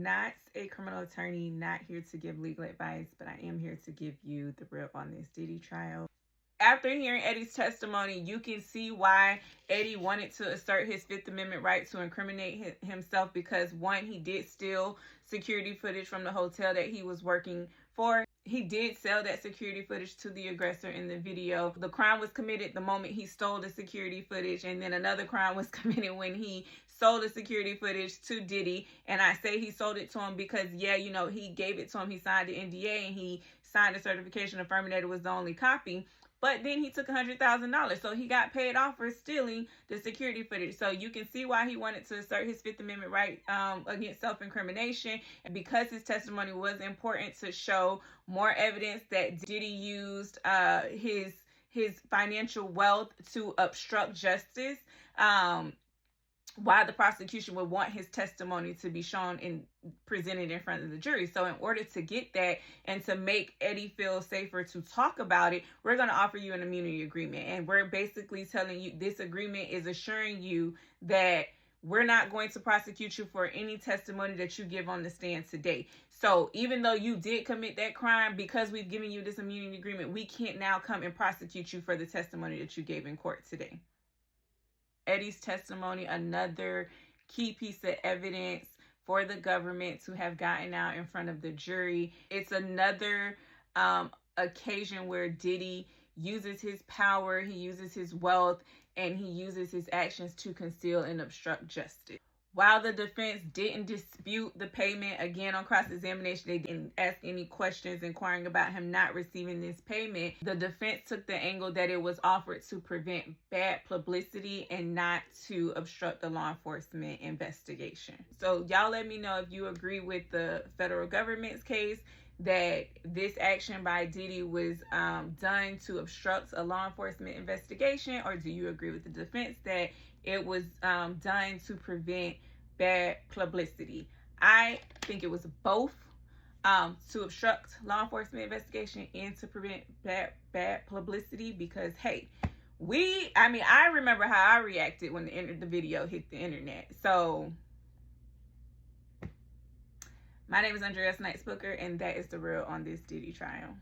not a criminal attorney, not here to give legal advice, but I am here to give you the real on this Diddy trial. After hearing Eddie's testimony, you can see why Eddie wanted to assert his Fifth Amendment right to incriminate himself, because one, he did steal security footage from the hotel that he was working for. He did sell that security footage to the aggressor in the video. The crime was committed the moment he stole the security footage, and then another crime was committed when he sold the security footage to Diddy. And I say he sold it to him because, yeah, you know, he gave it to him. He signed the NDA and he signed a certification affirming that it was the only copy. But then he took $100,000. So he got paid off for stealing the security footage. So you can see why he wanted to assert his Fifth Amendment right against self-incrimination. And because his testimony was important to show more evidence that Diddy used his financial wealth to obstruct justice, why the prosecution would want his testimony to be shown and presented in front of the jury. So in order to get that and to make Eddie feel safer to talk about it, we're going to offer you an immunity agreement. And we're basically telling you this agreement is assuring you that we're not going to prosecute you for any testimony that you give on the stand today. So even though you did commit that crime, because we've given you this immunity agreement, we can't now come and prosecute you for the testimony that you gave in court today. Eddie's testimony, another key piece of evidence for the government to have gotten out in front of the jury. It's another occasion where Diddy uses his power, he uses his wealth, and he uses his actions to conceal and obstruct justice. While the defense didn't dispute the payment, again, on cross-examination, they didn't ask any questions inquiring about him not receiving this payment. The defense took the angle that it was offered to prevent bad publicity and not to obstruct the law enforcement investigation. So y'all let me know if you agree with the federal government's case that this action by Diddy was done to obstruct a law enforcement investigation, or do you agree with the defense that it was done to prevent bad publicity? I think it was both, to obstruct law enforcement investigation and to prevent bad publicity, because hey, I remember how I reacted when the video hit the internet. So my name is Snipes-Booker, and that is the real on this Diddy trial.